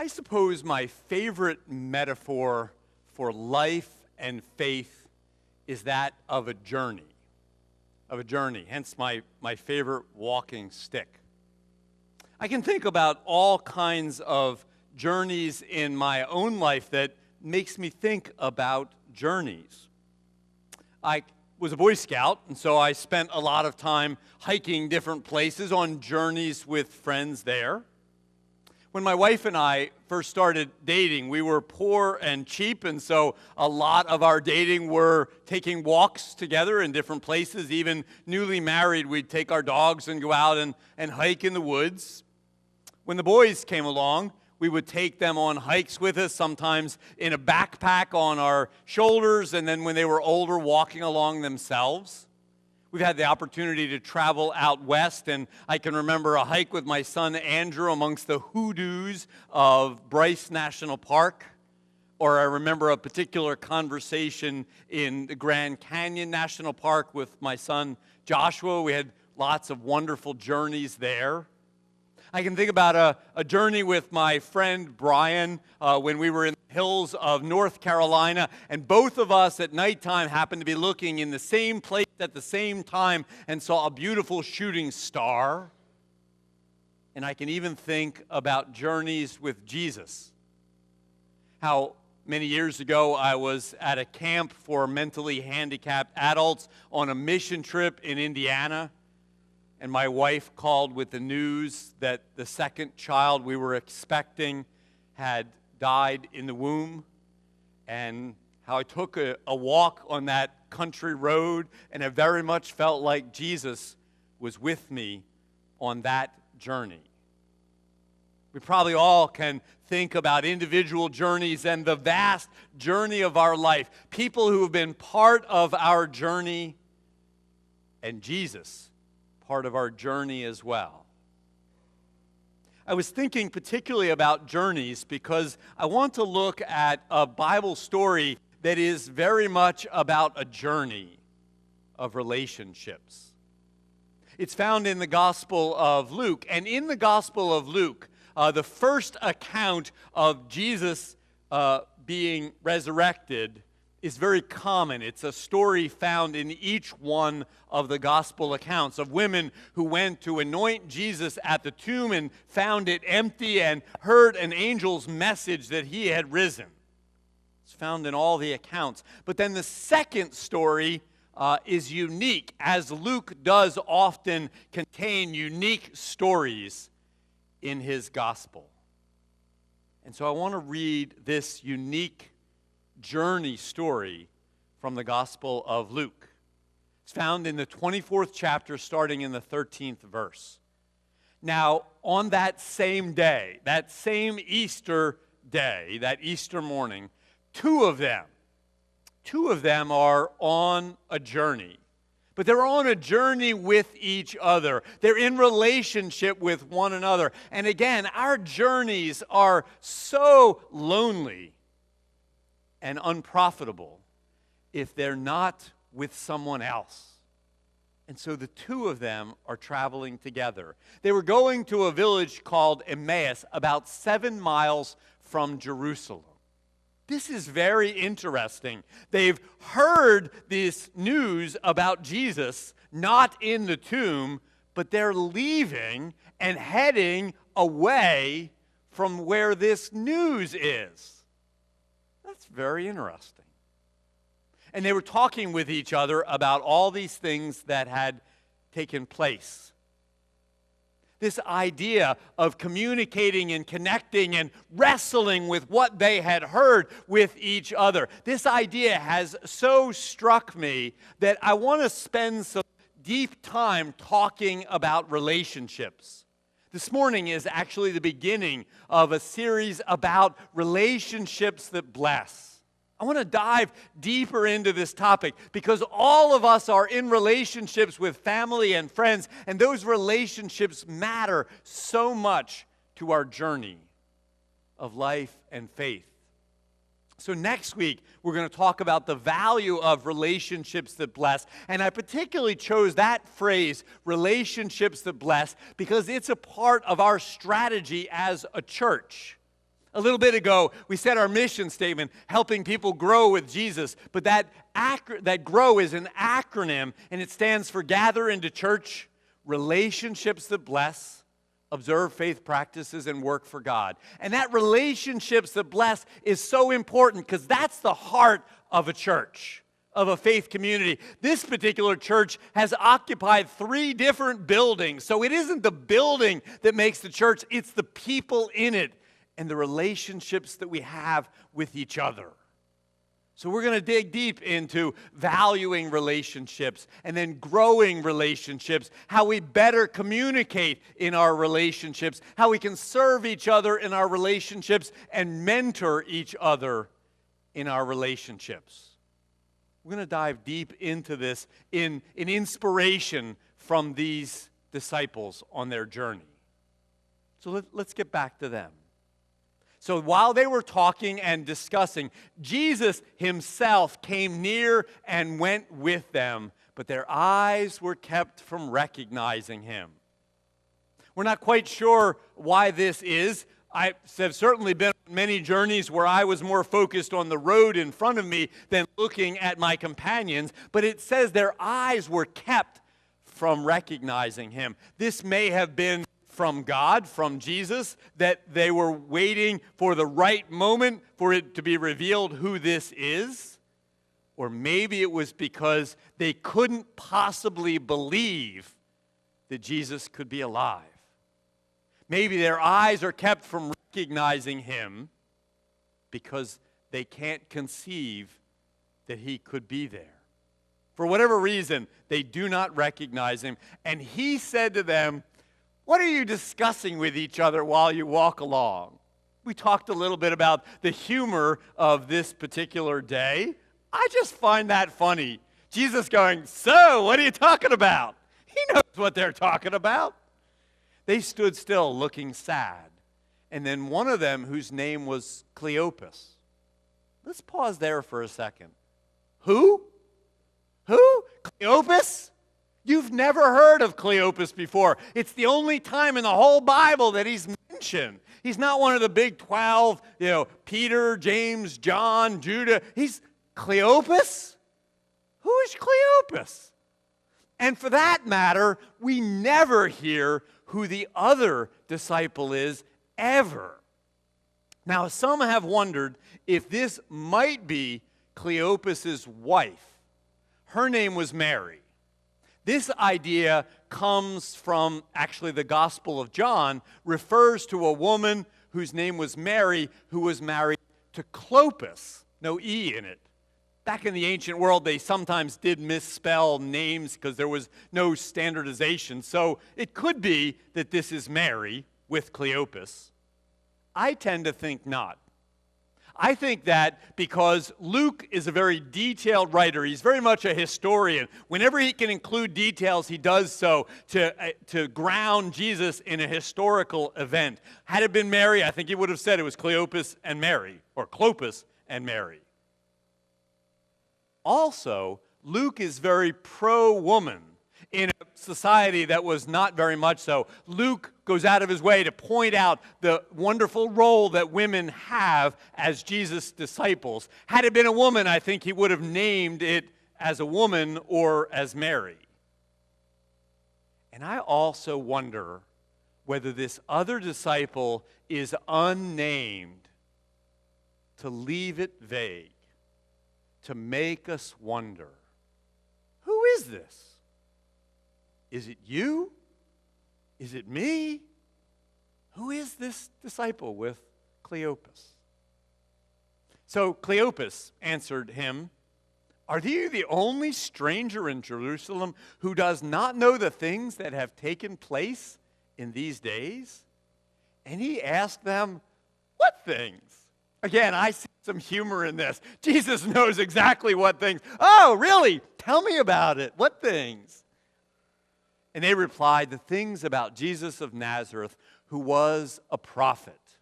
I suppose my favorite metaphor for life and faith is that of a journey, hence my favorite walking stick. I can think about all kinds of journeys in my own life that makes me think about journeys. I was a Boy Scout, and so I spent a lot of time hiking different places on journeys with friends there. When my wife and I first started dating, we were poor and cheap, and so a lot of our dating were taking walks together in different places. Even newly married, we'd take our dogs and go out and hike in the woods. When the boys came along, we would take them on hikes with us, sometimes in a backpack on our shoulders, and then when they were older, walking along themselves. We've had the opportunity to travel out west, and I can remember a hike with my son Andrew amongst the hoodoos of Bryce National Park. Or I remember a particular conversation in the Grand Canyon National Park with my son Joshua. We had lots of wonderful journeys there. I can think about a journey with my friend Brian when we were in the hills of North Carolina, and both of us at nighttime happened to be looking in the same place at the same time and saw a beautiful shooting star. And I can even think about journeys with Jesus. How many years ago I was at a camp for mentally handicapped adults on a mission trip in Indiana. And my wife called with the news that the second child we were expecting had died in the womb, and how I took a walk on that country road, and I very much felt like Jesus was with me on that journey. We probably all can think about individual journeys and the vast journey of our life, people who have been part of our journey, and Jesus part of our journey as well. I was thinking particularly about journeys because I want to look at a Bible story that is very much about a journey of relationships. It's found in the Gospel of Luke, and in the Gospel of Luke, the first account of Jesus being resurrected is very common. It's a story found in each one of the gospel accounts of women who went to anoint Jesus at the tomb and found it empty and heard an angel's message that he had risen. It's found in all the accounts. But then the second story is unique, as Luke does often contain unique stories in his gospel. And so I want to read this unique journey story from the Gospel of Luke. It's found in the 24th chapter, starting in the 13th verse. Now, on that same day, that same Easter day, that Easter morning, two of them are on a journey. But they're on a journey with each other. They're in relationship with one another. And again, our journeys are so lonely and unprofitable if they're not with someone else. And so the two of them are traveling together. They were going to a village called Emmaus, about 7 miles from Jerusalem. This is very interesting. They've heard this news about Jesus, not in the tomb, but they're leaving and heading away from where this news is. That's very interesting. And they were talking with each other about all these things that had taken place. This idea of communicating and connecting and wrestling with what they had heard with each other. This idea has so struck me that I want to spend some deep time talking about relationships. This morning is actually the beginning of a series about relationships that bless. I want to dive deeper into this topic because all of us are in relationships with family and friends, and those relationships matter so much to our journey of life and faith. So next week, we're going to talk about the value of relationships that bless. And I particularly chose that phrase, relationships that bless, because it's a part of our strategy as a church. A little bit ago, we said our mission statement, helping people grow with Jesus. But that GROW is an acronym, and it stands for Gather into Church, Relationships that Bless, Observe Faith Practices, and Work for God. And that relationships that bless is so important because that's the heart of a church, of a faith community. This particular church has occupied 3 different buildings. So it isn't the building that makes the church, it's the people in it and the relationships that we have with each other. So we're going to dig deep into valuing relationships and then growing relationships, how we better communicate in our relationships, how we can serve each other in our relationships and mentor each other in our relationships. We're going to dive deep into this in inspiration from these disciples on their journey. So let's get back to them. So while they were talking and discussing, Jesus himself came near and went with them, but their eyes were kept from recognizing him. We're not quite sure why this is. I have certainly been on many journeys where I was more focused on the road in front of me than looking at my companions, but it says their eyes were kept from recognizing him. This may have been from God, from Jesus, that they were waiting for the right moment for it to be revealed who this is. Or maybe it was because they couldn't possibly believe that Jesus could be alive. Maybe their eyes are kept from recognizing him because they can't conceive that he could be there. For whatever reason, they do not recognize him. And he said to them, "What are you discussing with each other while you walk along?" We talked a little bit about the humor of this particular day. I just find that funny. Jesus going, "So, what are you talking about?" He knows what they're talking about. They stood still looking sad. And then one of them, whose name was Cleopas. Let's pause there for a second. Who? Who? Cleopas? You've never heard of Cleopas before. It's the only time in the whole Bible that he's mentioned. He's not one of the big 12, Peter, James, John, Judah. He's Cleopas? Who is Cleopas? And for that matter, we never hear who the other disciple is ever. Now, some have wondered if this might be Cleopas's wife. Her name was Mary. This idea comes from, actually, the Gospel of John, refers to a woman whose name was Mary, who was married to Clopas, no E in it. Back in the ancient world, they sometimes did misspell names because there was no standardization. So it could be that this is Mary with Cleopas. I tend to think not. I think that because Luke is a very detailed writer, he's very much a historian. Whenever he can include details, he does so to ground Jesus in a historical event. Had it been Mary, I think he would have said it was Cleopas and Mary, or Clopas and Mary. Also, Luke is very pro-woman in a society that was not very much so. Luke goes out of his way to point out the wonderful role that women have as Jesus' disciples. Had it been a woman, I think he would have named it as a woman or as Mary. And I also wonder whether this other disciple is unnamed to leave it vague, to make us wonder, who is this? Is it you? Is it me? Who is this disciple with Cleopas? So Cleopas answered him, "Are you the only stranger in Jerusalem who does not know the things that have taken place in these days?" And he asked them, "What things?" Again, I see some humor in this. Jesus knows exactly what things. "Oh, really? Tell me about it. What things?" And they replied, "The things about Jesus of Nazareth, who was a prophet."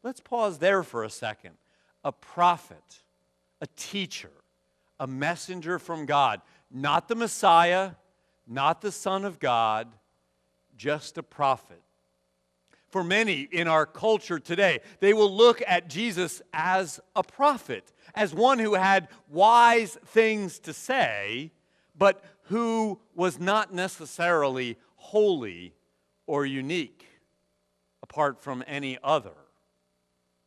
Let's pause there for a second. A prophet, a teacher, a messenger from God. Not the Messiah, not the Son of God, just a prophet. for many in our culture today. They will look at Jesus as a prophet, as one who had wise things to say, but who was not necessarily holy or unique apart from any other.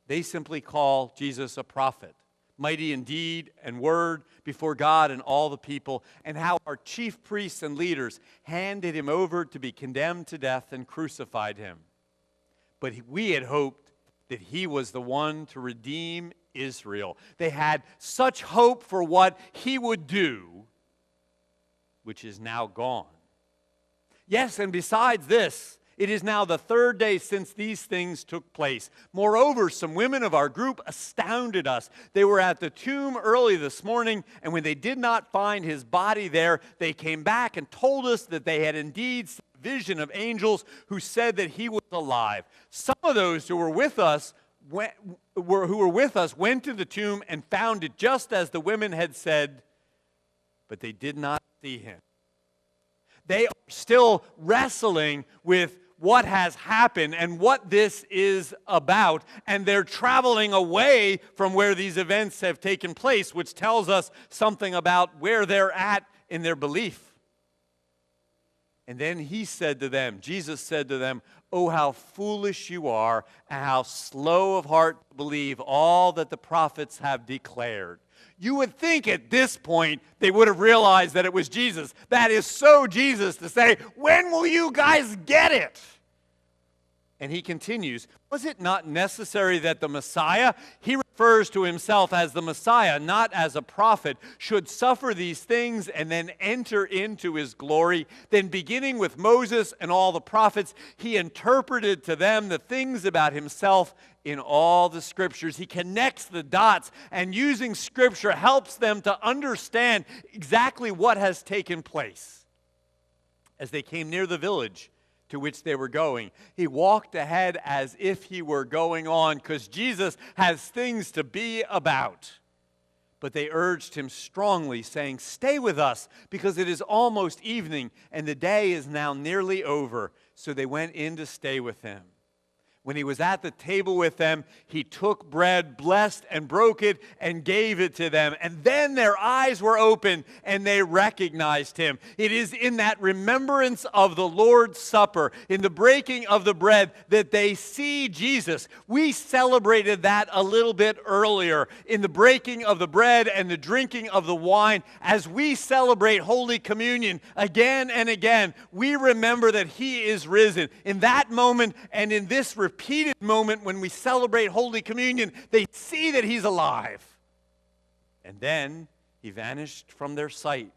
They simply call Jesus a prophet, mighty in deed and word before God and all the people, and how our chief priests and leaders handed him over to be condemned to death and crucified him. But we had hoped that he was the one to redeem Israel. They had such hope for what he would do, which is now gone. Yes, and besides this, it is now the third day since these things took place. Moreover, some women of our group astounded us. They were at the tomb early this morning, and when they did not find his body there, they came back and told us that they had indeed seen a vision of angels who said that he was alive. Some of those who were with us went to the tomb and found it just as the women had said, but they did not see him. They are still wrestling with what has happened and what this is about, and they're traveling away from where these events have taken place, which tells us something about where they're at in their belief. And then Jesus said to them, "Oh, how foolish you are, and how slow of heart to believe all that the prophets have declared." You would think at this point they would have realized that it was Jesus. That is so Jesus to say, "When will you guys get it?" And he continues, was it not necessary that the Messiah, he refers to himself as the Messiah, not as a prophet, should suffer these things and then enter into his glory? Then beginning with Moses and all the prophets, he interpreted to them the things about himself in all the scriptures. He connects the dots, and using scripture helps them to understand exactly what has taken place. As they came near the village to which they were going, he walked ahead as if he were going on, because Jesus has things to be about. But they urged him strongly, saying, "Stay with us, because it is almost evening, and the day is now nearly over." So they went in to stay with him. When he was at the table with them, he took bread, blessed and broke it, and gave it to them. And then their eyes were opened, and they recognized him. It is in that remembrance of the Lord's Supper, in the breaking of the bread, that they see Jesus. We celebrated that a little bit earlier in the breaking of the bread and the drinking of the wine. As we celebrate Holy Communion again and again, we remember that he is risen. In that moment and in this repeated moment when we celebrate Holy Communion, they see that he's alive. And then he vanished from their sight.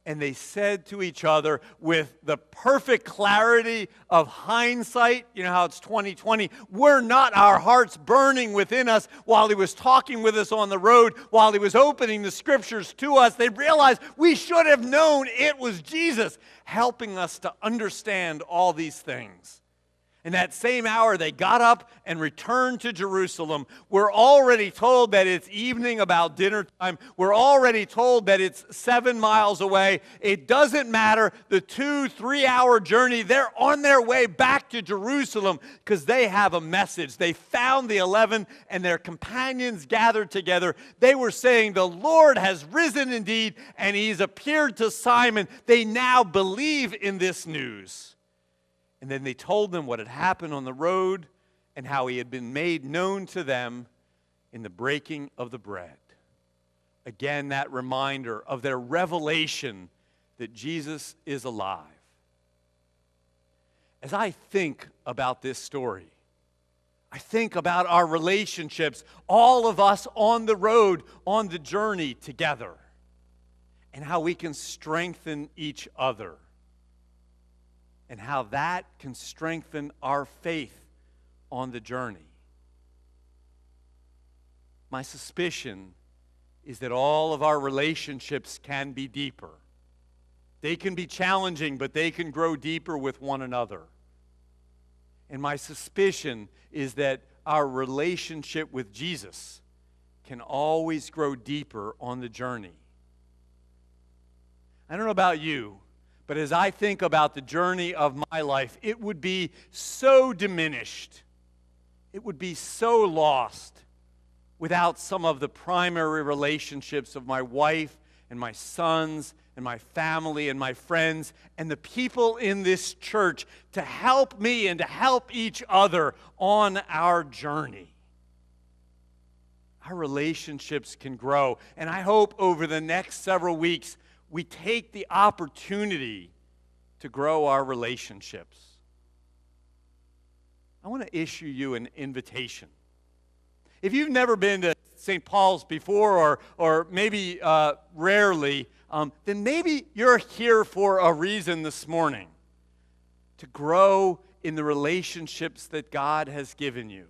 And they said to each other with the perfect clarity of hindsight, you know how it's 2020, were not our hearts burning within us while he was talking with us on the road, while he was opening the scriptures to us? They realized we should have known it was Jesus helping us to understand all these things. In that same hour, they got up and returned to Jerusalem. We're already told that it's evening, about dinner time. We're already told that it's 7 miles away. It doesn't matter. The 2-3 hour journey, they're on their way back to Jerusalem because they have a message. They found the 11 and their companions gathered together. They were saying, "The Lord has risen indeed, and he's appeared to Simon." They now believe in this news. And then they told them what had happened on the road and how he had been made known to them in the breaking of the bread. Again, that reminder of their revelation that Jesus is alive. As I think about this story, I think about our relationships, all of us on the road, on the journey together, and how we can strengthen each other. And how that can strengthen our faith on the journey. My suspicion is that all of our relationships can be deeper. They can be challenging, but they can grow deeper with one another. And my suspicion is that our relationship with Jesus can always grow deeper on the journey. I don't know about you, But as I think about the journey of my life, it would be so diminished. It would be so lost without some of the primary relationships of my wife and my sons and my family and my friends and the people in this church to help me and to help each other on our journey. Our relationships can grow, and I hope over the next several weeks we take the opportunity to grow our relationships. I want to issue you an invitation. If you've never been to St. Paul's before, or maybe rarely, then maybe you're here for a reason this morning, to grow in the relationships that God has given you,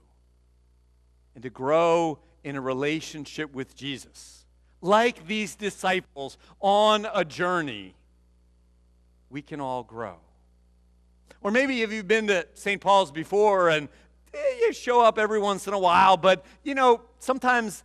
and to grow in a relationship with Jesus. Like these disciples on a journey, we can all grow. Or maybe if you've been to St. Paul's before and you show up every once in a while, but sometimes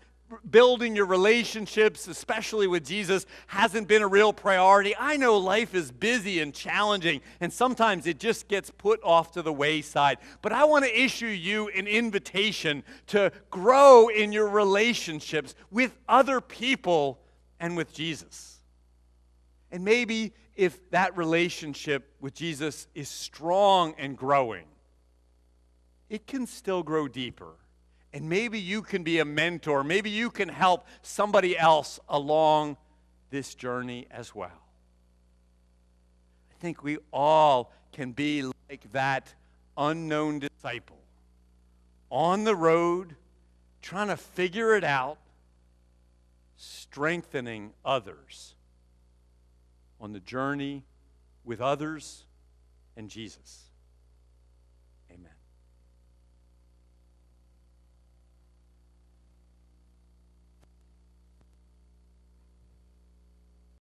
building your relationships, especially with Jesus, hasn't been a real priority. I know life is busy and challenging, and sometimes it just gets put off to the wayside. But I want to issue you an invitation to grow in your relationships with other people and with Jesus. And maybe if that relationship with Jesus is strong and growing, it can still grow deeper. And maybe you can be a mentor. Maybe you can help somebody else along this journey as well. I think we all can be like that unknown disciple on the road, trying to figure it out, strengthening others on the journey with others and Jesus.